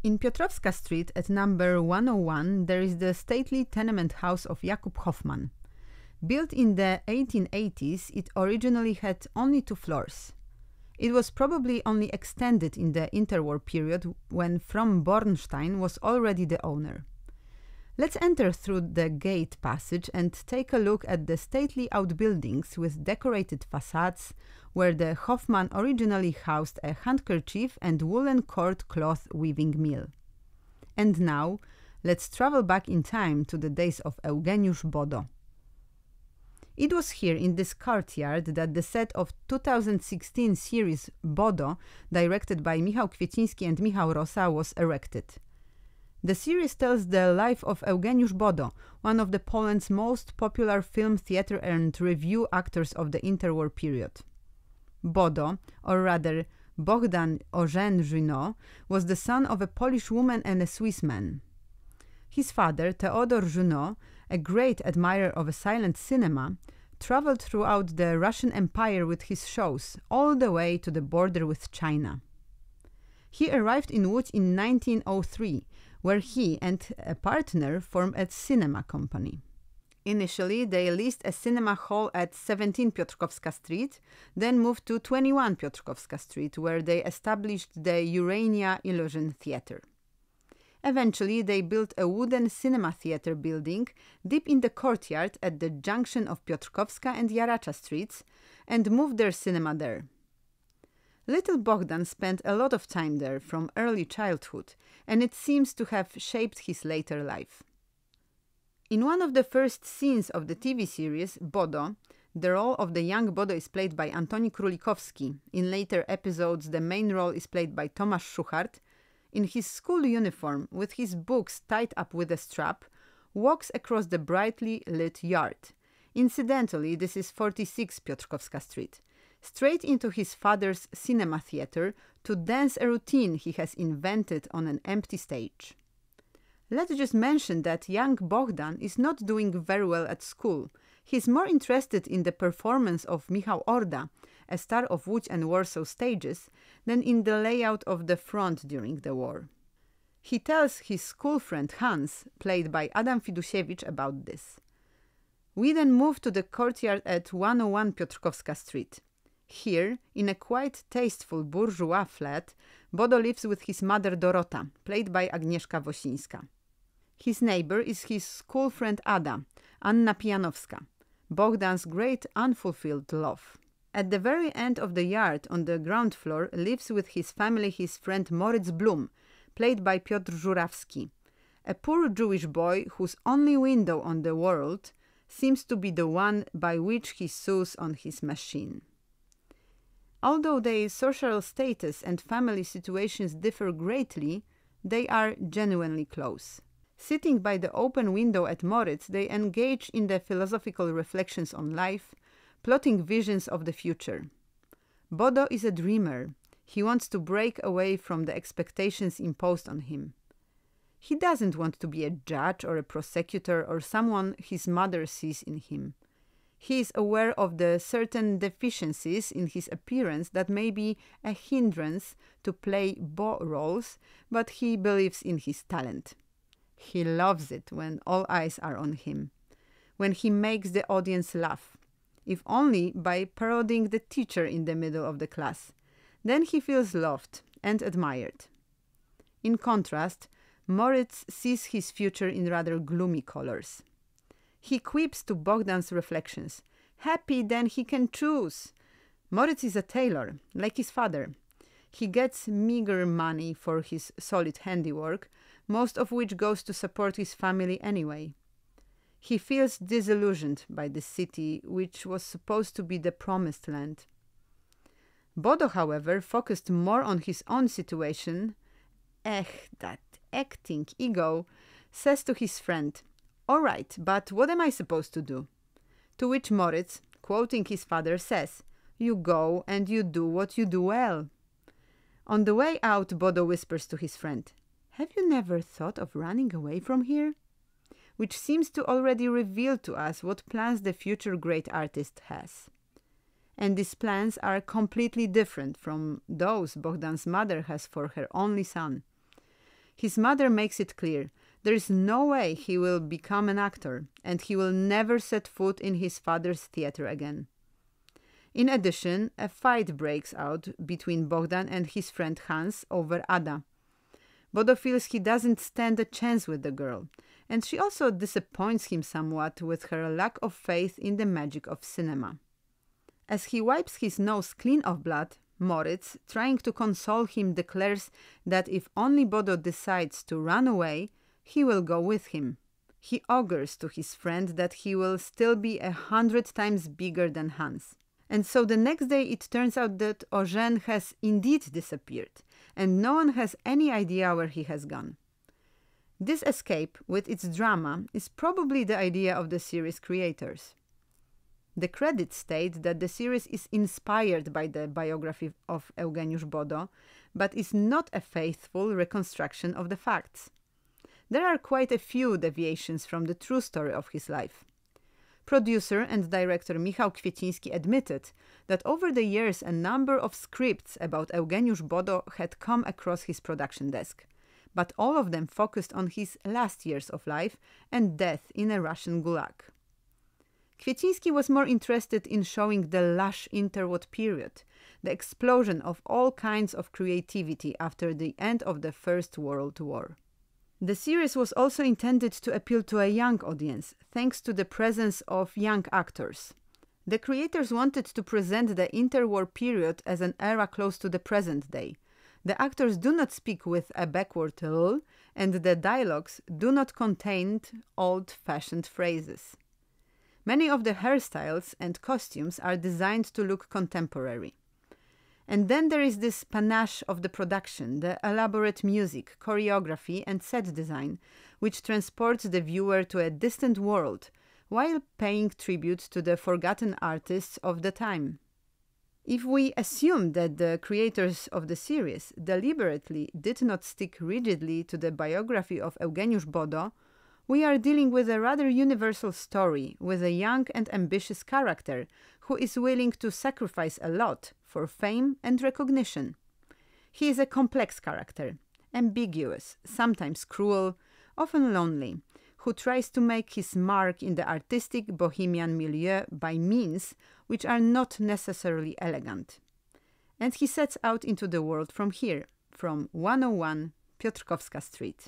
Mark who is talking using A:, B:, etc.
A: In Piotrkowska Street at number 101 there is the stately tenement house of Jakub Hofman. Built in the 1880s, it originally had only 2 floors. It was probably only extended in the interwar period when from Bornstein was already the owner. Let's enter through the gate passage and take a look at the stately outbuildings with decorated facades where the Hofman originally housed a handkerchief and woolen cord cloth weaving mill. And now, let's travel back in time to the days of Eugeniusz Bodo. It was here in this courtyard that the set of 2016 series Bodo, directed by Michał Kwieciński and Michał Rosa, was erected. The series tells the life of Eugeniusz Bodo, one of the Poland's most popular film, theater and revue actors of the interwar period. Bodo, or rather Bohdan Eugène Junod, was the son of a Polish woman and a Swiss man. His father, Piotr Żurawski, a great admirer of a silent cinema, traveled throughout the Russian Empire with his shows, all the way to the border with China. He arrived in Łódź in 1903, where he and a partner formed a cinema company. Initially, they leased a cinema hall at 17 Piotrkowska Street, then moved to 21 Piotrkowska Street, where they established the Urania Illusion Theatre. Eventually, they built a wooden cinema theatre building deep in the courtyard at the junction of Piotrkowska and Jaracza Streets and moved their cinema there. Little Bohdan spent a lot of time there from early childhood, and it seems to have shaped his later life. In one of the first scenes of the TV series, Bodo, the role of the young Bodo is played by Antoni Królikowski. In later episodes, the main role is played by Tomasz Szuchart. In his school uniform, with his books tied up with a strap, walks across the brightly lit yard. Incidentally, this is 46 Piotrkowska Street. Straight into his father's cinema theatre to dance a routine he has invented on an empty stage. Let's just mention that young Bohdan is not doing very well at school. He's more interested in the performance of Michał Orda, a star of Łódź and Warsaw stages, than in the layout of the front during the war. He tells his school friend Hans, played by Adam Fidusiewicz, about this. We then move to the courtyard at 101 Piotrkowska Street. Here, in a quite tasteful bourgeois flat, Bodo lives with his mother Dorota, played by Agnieszka Wosińska. His neighbor is his school friend Ada, Anna Pijanowska, Bohdan's great unfulfilled love. At the very end of the yard on the ground floor lives with his family his friend Moryc Blum, played by Piotr Żurawski, a poor Jewish boy whose only window on the world seems to be the one by which he sews on his machine. Although their social status and family situations differ greatly, they are genuinely close. Sitting by the open window at Moryc, they engage in the philosophical reflections on life, plotting visions of the future. Bodo is a dreamer. He wants to break away from the expectations imposed on him. He doesn't want to be a judge or a prosecutor or someone his mother sees in him. He is aware of the certain deficiencies in his appearance that may be a hindrance to play beau roles, but he believes in his talent. He loves it when all eyes are on him, when he makes the audience laugh, if only by parodying the teacher in the middle of the class. Then he feels loved and admired. In contrast, Moritz sees his future in rather gloomy colors. He quips to Bohdan's reflections. Happy then he can choose. Moritz is a tailor, like his father. He gets meager money for his solid handiwork, most of which goes to support his family anyway. He feels disillusioned by the city, which was supposed to be the promised land. Bodo, however, focused more on his own situation. That acting ego, says to his friend, "All right, but what am I supposed to do?" To which Moritz, quoting his father, says, "You go and you do what you do well." On the way out, Bodo whispers to his friend, "Have you never thought of running away from here?" Which seems to already reveal to us what plans the future great artist has. And these plans are completely different from those Bohdan's mother has for her only son. His mother makes it clear there is no way he will become an actor, and he will never set foot in his father's theater again. In addition, a fight breaks out between Bohdan and his friend Hans over Ada. Bodo feels he doesn't stand a chance with the girl, and she also disappoints him somewhat with her lack of faith in the magic of cinema. As he wipes his nose clean of blood, Moritz, trying to console him, declares that if only Bodo decides to run away, he will go with him. He augurs to his friend that he will still be 100 times bigger than Hans. And so the next day it turns out that Eugène has indeed disappeared, and no one has any idea where he has gone. This escape, with its drama, is probably the idea of the series creators. The credits state that the series is inspired by the biography of Eugeniusz Bodo, but is not a faithful reconstruction of the facts. There are quite a few deviations from the true story of his life. Producer and director Michał Kwieciński admitted that over the years a number of scripts about Eugeniusz Bodo had come across his production desk, but all of them focused on his last years of life and death in a Russian gulag. Kwieciński was more interested in showing the lush interwar period, the explosion of all kinds of creativity after the end of the First World War. The series was also intended to appeal to a young audience, thanks to the presence of young actors. The creators wanted to present the interwar period as an era close to the present day. The actors do not speak with a backward l, and the dialogues do not contain old-fashioned phrases. Many of the hairstyles and costumes are designed to look contemporary. And then there is this panache of the production, the elaborate music, choreography and set design, which transports the viewer to a distant world, while paying tribute to the forgotten artists of the time. If we assume that the creators of the series deliberately did not stick rigidly to the biography of Eugeniusz Bodo, we are dealing with a rather universal story with a young and ambitious character who is willing to sacrifice a lot for fame and recognition. He is a complex character, ambiguous, sometimes cruel, often lonely, who tries to make his mark in the artistic bohemian milieu by means which are not necessarily elegant. And he sets out into the world from here, from 101 Piotrkowska Street.